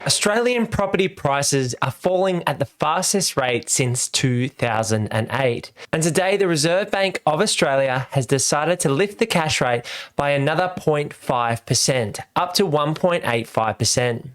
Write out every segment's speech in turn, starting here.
Australian property prices are falling at the fastest rate since 2008. And today, the Reserve Bank of Australia has decided to lift the cash rate by another 0.5%, up to 1.85%.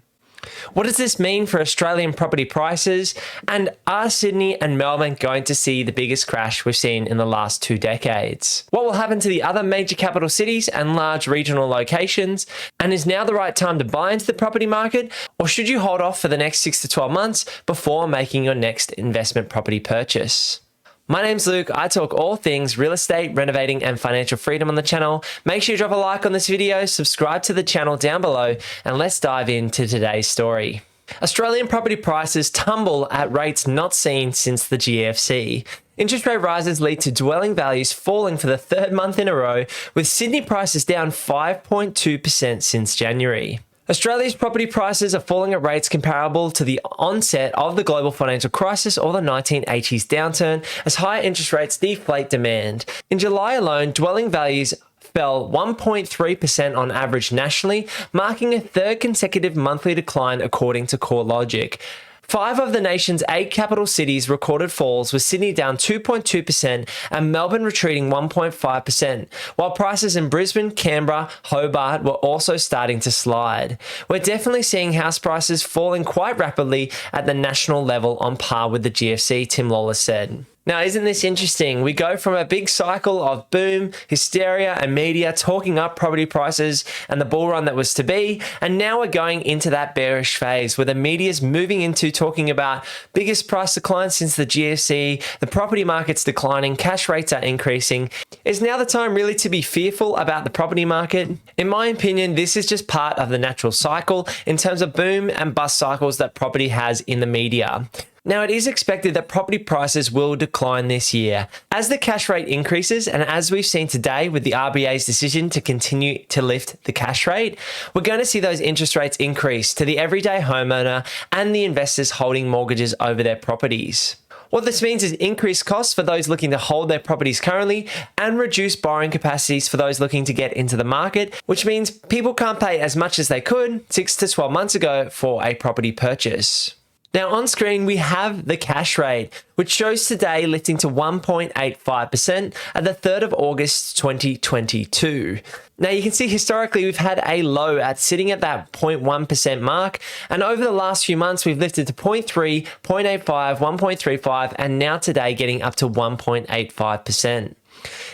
What does this mean for Australian property prices? And are Sydney and Melbourne going to see the biggest crash we've seen in the last 2 decades? What will happen to the other major capital cities and large regional locations? And is now the right time to buy into the property market? Or should you hold off for the next 6 to 12 months before making your next investment property purchase? My name's Luke. I talk all things real estate, renovating, and financial freedom on the channel. Make sure you drop a like on this video, subscribe to the channel down below, and let's dive into today's story. Australian property prices tumble at rates not seen since the GFC. Interest rate rises lead to dwelling values falling for the 3rd month in a row, with Sydney prices down 5.2% since January. Australia's property prices are falling at rates comparable to the onset of the global financial crisis or the 1980s downturn, as higher interest rates deflate demand. In July alone, dwelling values fell 1.3% on average nationally, marking a 3rd consecutive monthly decline according to CoreLogic. 5 of the nation's 8 capital cities recorded falls, with Sydney down 2.2% and Melbourne retreating 1.5%, while prices in Brisbane, Canberra, Hobart were also starting to slide. We're definitely seeing house prices falling quite rapidly at the national level, on par with the GFC, Tim Lawless said. Now, isn't this interesting? We go from a big cycle of boom, hysteria, and media talking up property prices and the bull run that was to be, and now we're going into that bearish phase where the media's moving into talking about biggest price decline since the GFC, the property market's declining, cash rates are increasing. Is now the time really to be fearful about the property market? In my opinion, this is just part of the natural cycle in terms of boom and bust cycles that property has in the media. Now, it is expected that property prices will decline this year. As the cash rate increases, and as we've seen today with the RBA's decision to continue to lift the cash rate, we're going to see those interest rates increase to the everyday homeowner and the investors holding mortgages over their properties. What this means is increased costs for those looking to hold their properties currently and reduced borrowing capacities for those looking to get into the market, which means people can't pay as much as they could 6 to 12 months ago for a property purchase. Now on screen, we have the cash rate, which shows today lifting to 1.85% at the 3rd of August 2022. Now you can see historically we've had a low at sitting at that 0.1% mark, and over the last few months we've lifted to 0.3, 0.85, 1.35, and now today getting up to 1.85%.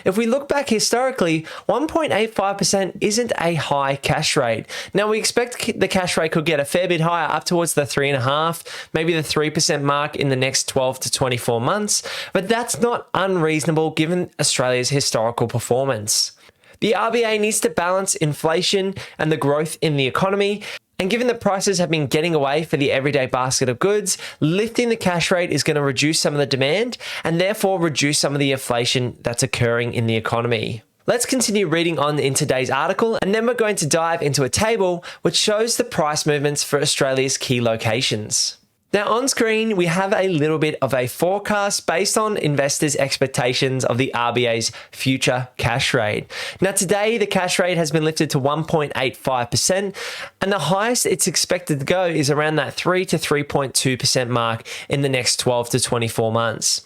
If we look back historically, 1.85% isn't a high cash rate. Now, we expect the cash rate could get a fair bit higher, up towards the 3.5%, maybe the 3% mark in the next 12 to 24 months, but that's not unreasonable given Australia's historical performance. The RBA needs to balance inflation and the growth in the economy. And given that prices have been getting away for the everyday basket of goods, lifting the cash rate is going to reduce some of the demand and therefore reduce some of the inflation that's occurring in the economy. Let's continue reading on in today's article, and then we're going to dive into a table which shows the price movements for Australia's key locations. Now on screen, we have a little bit of a forecast based on investors' expectations of the RBA's future cash rate. Now today, the cash rate has been lifted to 1.85%, and the highest it's expected to go is around that 3 to 3.2% mark in the next 12 to 24 months.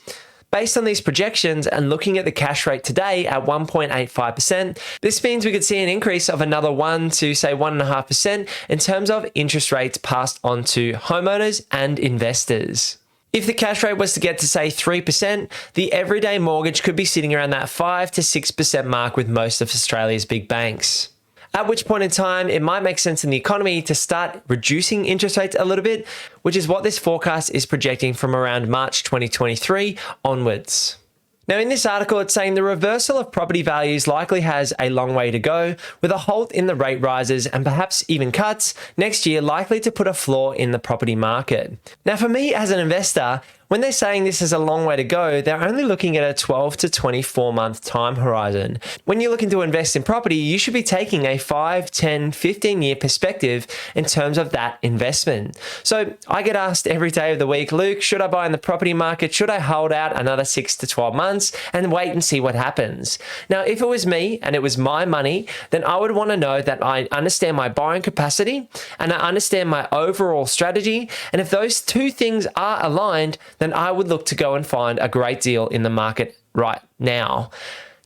Based on these projections and looking at the cash rate today at 1.85%, this means we could see an increase of another 1 to say 1.5% in terms of interest rates passed on to homeowners and investors. If the cash rate was to get to say 3%, the everyday mortgage could be sitting around that 5 to 6% mark with most of Australia's big banks. At which point in time, it might make sense in the economy to start reducing interest rates a little bit, which is what this forecast is projecting from around March 2023 onwards. Now in this article, it's saying the reversal of property values likely has a long way to go, with a halt in the rate rises and perhaps even cuts next year likely to put a floor in the property market. Now for me as an investor, When they're saying this is a long way to go, they're only looking at a 12 to 24-month time horizon. When you're looking to invest in property, you should be taking a 5, 10, 15-year perspective in terms of that investment. So I get asked every day of the week, Luke, should I buy in the property market? Should I hold out another 6 to 12 months and wait and see what happens? Now, if it was me and it was my money, then I would want to know that I understand my borrowing capacity and I understand my overall strategy. And if those two things are aligned, then I would look to go and find a great deal in the market right now.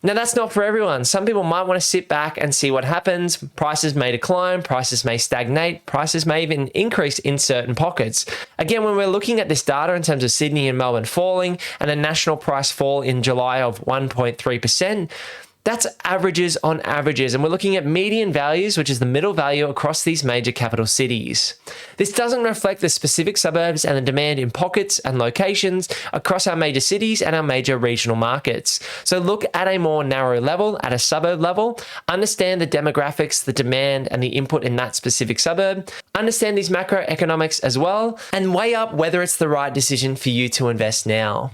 Now, that's not for everyone. Some people might want to sit back and see what happens. Prices may decline, prices may stagnate, prices may even increase in certain pockets. Again, when we're looking at this data in terms of Sydney and Melbourne falling and a national price fall in July of 1.3%, that's averages on averages, and we're looking at median values, which is the middle value across these major capital cities. This doesn't reflect the specific suburbs and the demand in pockets and locations across our major cities and our major regional markets. So look at a more narrow level, at a suburb level, understand the demographics, the demand, and the input in that specific suburb, understand these macroeconomics as well, and weigh up whether it's the right decision for you to invest now.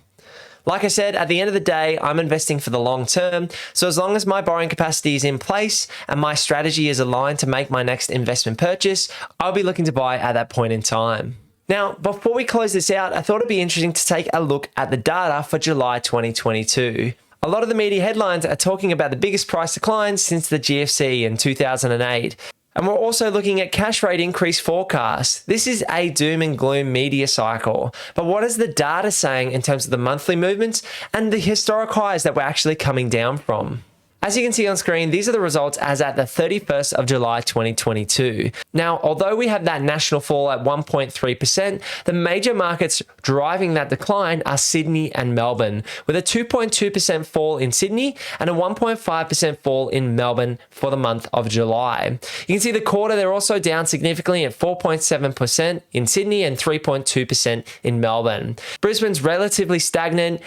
Like I said, at the end of the day, I'm investing for the long term. So as long as my borrowing capacity is in place and my strategy is aligned to make my next investment purchase, I'll be looking to buy at that point in time. Now, before we close this out, I thought it'd be interesting to take a look at the data for July 2022. A lot of the media headlines are talking about the biggest price declines since the GFC in 2008. And we're also looking at cash rate increase forecasts. This is a doom and gloom media cycle. But what is the data saying in terms of the monthly movements and the historic highs that we're actually coming down from? As you can see on screen, these are the results as at the 31st of July 2022. Now, although we have that national fall at 1.3%, the major markets driving that decline are Sydney and Melbourne, with a 2.2% fall in Sydney and a 1.5% fall in Melbourne for the month of July. You can see the quarter, they're also down significantly at 4.7% in Sydney and 3.2% in Melbourne. Brisbane's relatively stagnant.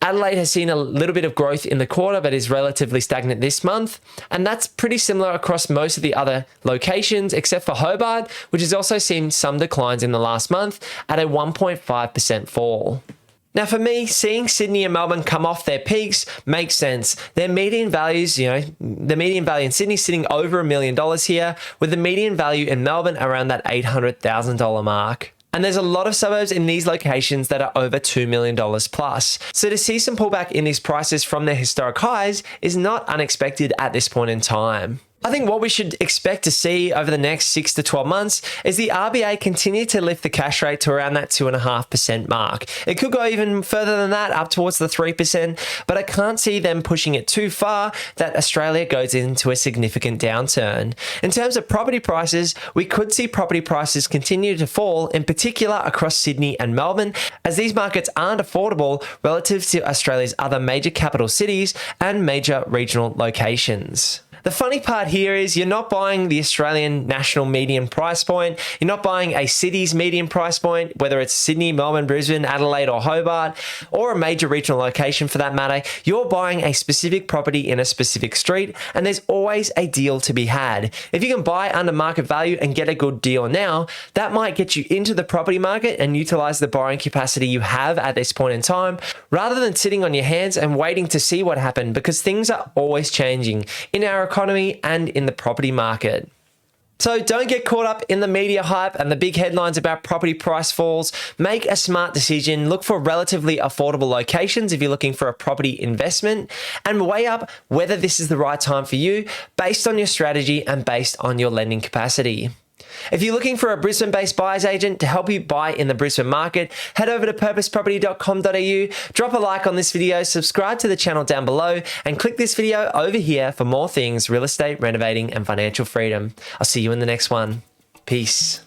Adelaide has seen a little bit of growth in the quarter, but is relatively stagnant this month. And that's pretty similar across most of the other locations, except for Hobart, which has also seen some declines in the last month at a 1.5% fall. Now, for me, seeing Sydney and Melbourne come off their peaks makes sense. Their median values, the median value in Sydney sitting over $1 million here, with the median value in Melbourne around that $800,000 mark. And there's a lot of suburbs in these locations that are over $2 million plus. So to see some pullback in these prices from their historic highs is not unexpected at this point in time. I think what we should expect to see over the next 6 to 12 months is the RBA continue to lift the cash rate to around that 2.5% mark. It could go even further than that, up towards the 3%, but I can't see them pushing it too far that Australia goes into a significant downturn. In terms of property prices, we could see property prices continue to fall, in particular across Sydney and Melbourne, as these markets aren't affordable relative to Australia's other major capital cities and major regional locations. The funny part here is you're not buying the Australian national median price point. You're not buying a city's median price point, whether it's Sydney, Melbourne, Brisbane, Adelaide, or Hobart, or a major regional location for that matter. You're buying a specific property in a specific street, and there's always a deal to be had. If you can buy under market value and get a good deal now, that might get you into the property market and utilize the borrowing capacity you have at this point in time, rather than sitting on your hands and waiting to see what happened, because things are always changing in our economy and in the property market. So don't get caught up in the media hype and the big headlines about property price falls. Make a smart decision. Look for relatively affordable locations if you're looking for a property investment, and weigh up whether this is the right time for you based on your strategy and based on your lending capacity. If you're looking for a Brisbane-based buyer's agent to help you buy in the Brisbane market, head over to purposeproperty.com.au, drop a like on this video, subscribe to the channel down below, and click this video over here for more things real estate, renovating, and financial freedom. I'll see you in the next one. Peace.